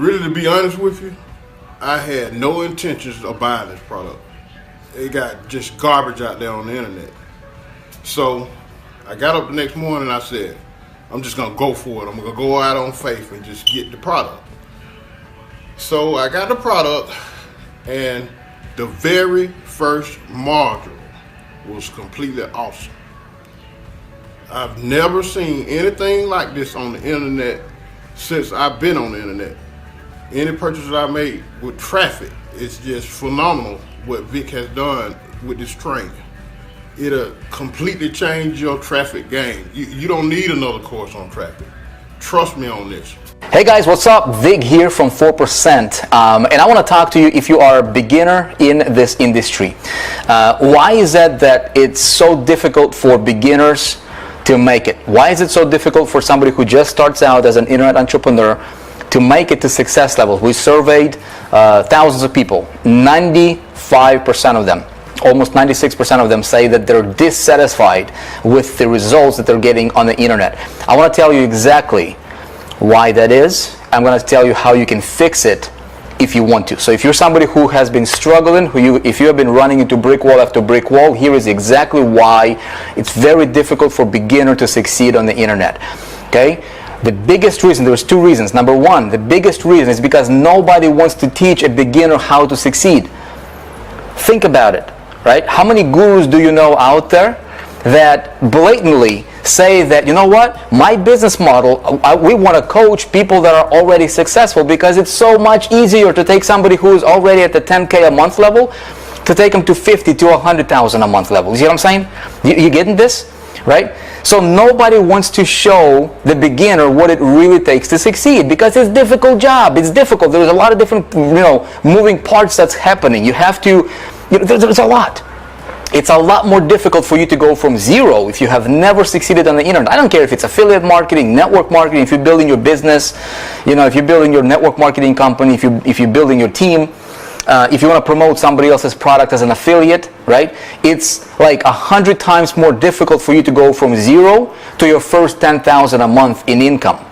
Really, to be honest with you, I had no intentions of buying this product. It got just garbage out there on the internet. So I got up the next morning and I said, I'm just gonna go for it. I'm gonna go out on faith and just get the product. So I got the product, and the very first module was completely awesome. I've never seen anything like this on the internet since I've been on the internet. Any purchases I made with traffic, it's just phenomenal what Vic has done with this training. It'll completely change your traffic game. You don't need another course on traffic. Trust me on this. Hey guys, what's up? Vig here from 4%, and I want to talk to you if you are a beginner in this industry. Why is that it's so difficult for beginners to make it? Why is it so difficult for somebody who just starts out as an internet entrepreneur to make it to success levels? We surveyed thousands of people. 95% of them, almost 96% of them say that they're dissatisfied with the results that they're getting on the internet. I want to tell you exactly why that is. I'm going to tell you how you can fix it if you want to. So if you're somebody who has been struggling, if you have been running into brick wall after brick wall, here is exactly why it's very difficult for beginner to succeed on the internet. Okay? The biggest reason, there's two reasons. Number one, the biggest reason is because nobody wants to teach a beginner how to succeed. Think about it, right? How many gurus do you know out there that blatantly say that, you know what, my business model, we want to coach people that are already successful because it's so much easier to take somebody who is already at the 10K a month level to take them to 50 to 100,000 a month level. You see what I'm saying? You getting this? Right? So nobody wants to show the beginner what it really takes to succeed because it's a difficult job. It's difficult. There's a lot of different, moving parts that's happening. You have to, there's a lot. It's a lot more difficult for you to go from zero if you have never succeeded on the internet. I don't care if it's affiliate marketing, network marketing, if you're building your business, if you're building your network marketing company, if you're building your team, if you want to promote somebody else's product as an affiliate, right? It's like 100 times more difficult for you to go from zero to your first 10,000 a month in income.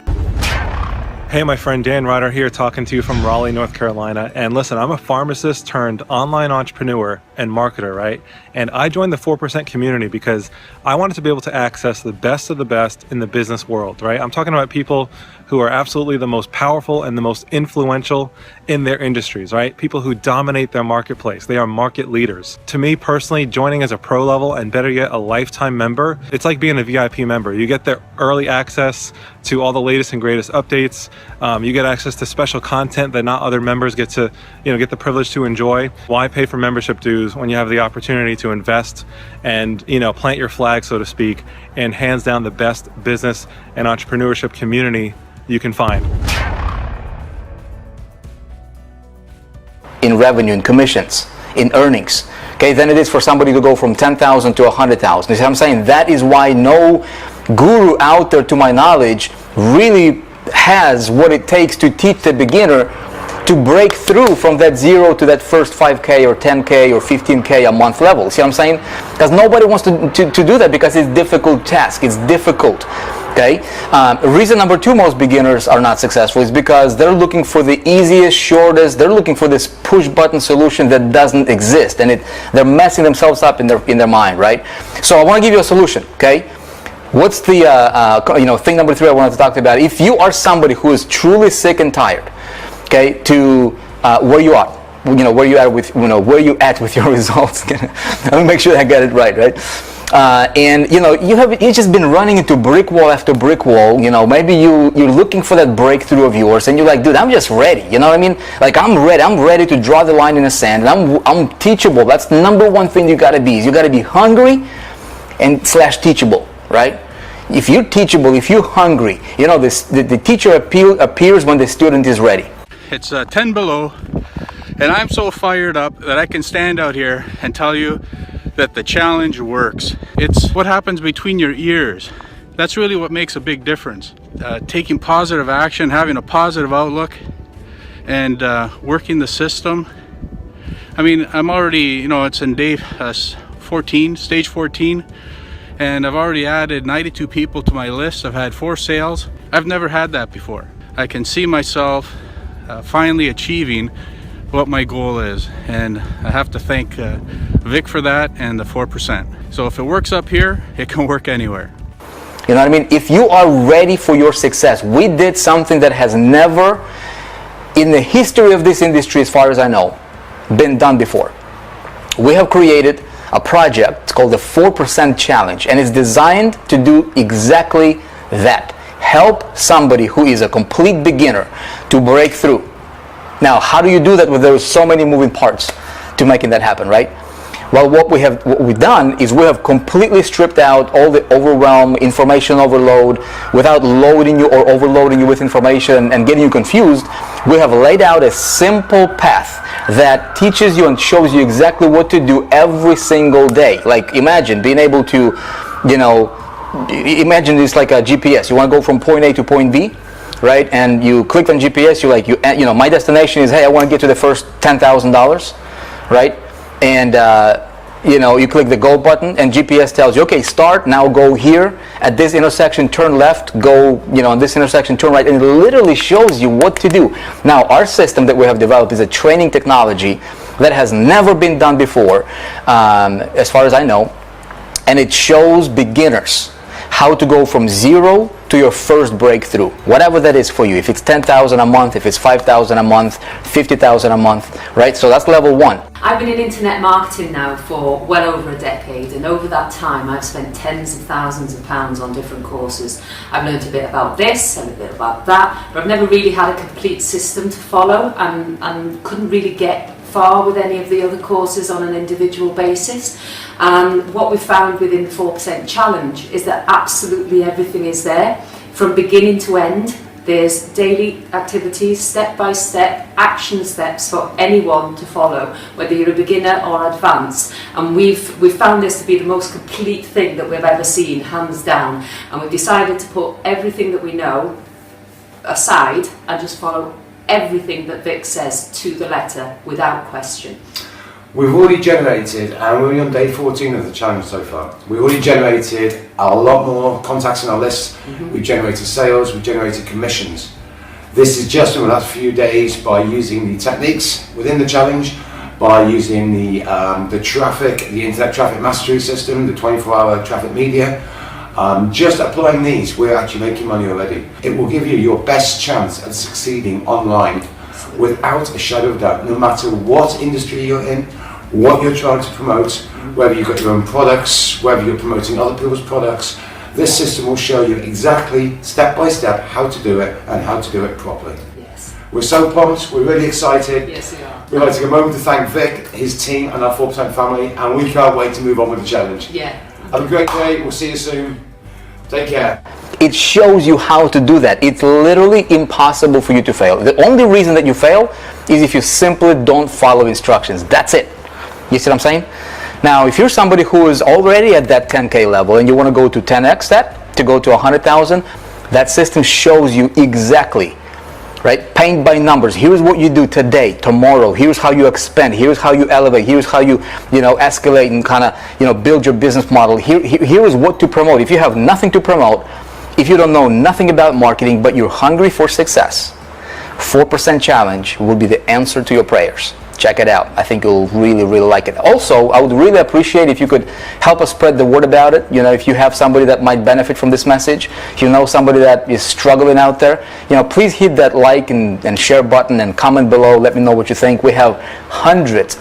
Hey, my friend Dan Ryder here, talking to you from Raleigh, North Carolina. And listen, I'm a pharmacist turned online entrepreneur and marketer, right? And I joined the 4% community because I wanted to be able to access the best of the best in the business world, right? I'm talking about people who are absolutely the most powerful and the most influential in their industries, right? People who dominate their marketplace. They are market leaders. To me personally, joining as a pro level and better yet, a lifetime member, it's like being a VIP member. You get the early access to all the latest and greatest updates. You get access to special content that not other members get to, get the privilege to enjoy. Why pay for membership dues when you have the opportunity to invest and, plant your flag, so to speak, and hands down the best business and entrepreneurship community you can find. In revenue, in commissions, in earnings, okay, than it is for somebody to go from 10,000 to 100,000. You see what I'm saying? That is why no guru out there, to my knowledge, really has what it takes to teach the beginner to break through from that zero to that first 5K or 10K or 15K a month level. See what I'm saying? Because nobody wants to do that because it's a difficult task. It's difficult. Okay. Reason number two most beginners are not successful is because they're looking for the easiest, shortest. They're looking for this push button solution that doesn't exist, and they're messing themselves up in their mind, right? So I want to give you a solution. Okay. What's the thing number three I wanted to talk about? If you are somebody who is truly sick and tired, okay, to where you are, where you at with your results. Let me make sure I get it right? And you've just been running into brick wall after brick wall. Maybe you're looking for that breakthrough of yours, and you're like, dude, I'm just ready. You know what I mean? Like I'm ready to draw the line in the sand, and I'm teachable. That's the number one thing you got to be. Is you got to be hungry and / teachable, right? If you're teachable, if you're hungry, the teacher appears when the student is ready. It's 10 below, and I'm so fired up that I can stand out here and tell you that the challenge works. It's what happens between your ears. That's really what makes a big difference. Taking positive action, having a positive outlook, and working the system. I mean, I'm already, it's in day 14, stage 14, and I've already added 92 people to my list. I've had 4 sales. I've never had that before. I can see myself finally achieving what my goal is. And I have to thank Vic for that and the 4%. So if it works up here, it can work anywhere. You know what I mean? If you are ready for your success, we did something that has never, in the history of this industry, as far as I know, been done before. We have created a project. It's called the 4% Challenge, and it's designed to do exactly that. Help somebody who is a complete beginner to break through. Now, how do you do that when there are so many moving parts to making that happen, right? Well, what we've done is we have completely stripped out all the overwhelm, information overload, without loading you or overloading you with information and getting you confused. We have laid out a simple path that teaches you and shows you exactly what to do every single day. Like, imagine being able to, imagine it's like a GPS. You want to go from point A to point B, right? And you click on GPS. You're like, my destination is, hey, I want to get to the first $10,000, right? And you click the go button, and GPS tells you, okay, start now, go here at this intersection, turn left, go on this intersection, turn right, and it literally shows you what to do. Now, our system that we have developed is a training technology that has never been done before, as far as I know, and it shows beginners how to go from zero to your first breakthrough, whatever that is for you. If it's 10,000 a month, if it's 5,000 a month, 50,000 a month, right? So that's level one. I've been in internet marketing now for well over a decade, and over that time I've spent tens of thousands of pounds on different courses. I've learned a bit about this and a bit about that, but I've never really had a complete system to follow, and couldn't really get far with any of the other courses on an individual basis. And what we found within the 4% Challenge is that absolutely everything is there from beginning to end. There's daily activities, step-by-step action steps for anyone to follow, whether you're a beginner or advanced. And we've found this to be the most complete thing that we've ever seen, hands down. And we've decided to put everything that we know aside and just follow everything that Vic says to the letter without question. We've already generated, and we're only on day 14 of the challenge so far, we've already generated a lot more contacts in our list. We've generated sales, we've generated commissions. This is just in the last few days by using the techniques within the challenge, by using the traffic, the internet traffic mastery system, the 24-hour traffic media. Just applying these, we're actually making money already. It will give you your best chance at succeeding online without a shadow of doubt, no matter what industry you're in, what you're trying to promote, whether you've got your own products, whether you're promoting other people's products. This system will show you exactly, step by step, how to do it and how to do it properly. Yes. We're so pumped, we're really excited. Yes, we are. We'd like to take a moment to thank Vic, his team and our 4% family, and we can't wait to move on with the challenge. Yeah. Have a great day, we'll see you soon. Take care. It shows you how to do that. It's literally impossible for you to fail. The only reason that you fail is if you simply don't follow instructions. That's it. You see what I'm saying? Now, if you're somebody who is already at that 10K level and you want to go to 10X that, to go to 100,000, that system shows you exactly, right? Paint by numbers. Here's what you do today, tomorrow. Here's how you expand. Here's how you elevate. Here's how you, escalate and kind of, build your business model. Here is what to promote. If you have nothing to promote, if you don't know nothing about marketing, but you're hungry for success, 4% Challenge will be the answer to your prayers. Check it out. I think you'll really, really like it. Also, I would really appreciate if you could help us spread the word about it. If you have somebody that might benefit from this message, if you know somebody that is struggling out there, please hit that like and share button and comment below. Let me know what you think. We have hundreds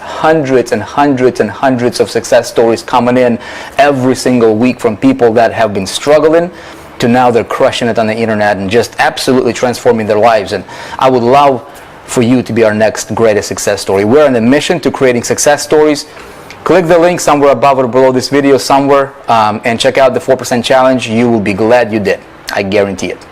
of success stories coming in every single week from people that have been struggling to now they're crushing it on the internet and just absolutely transforming their lives. And I would love for you to be our next greatest success story. We're on a mission to creating success stories. Click the link somewhere above or below this video somewhere and check out the 4% Challenge. You will be glad you did. I guarantee it.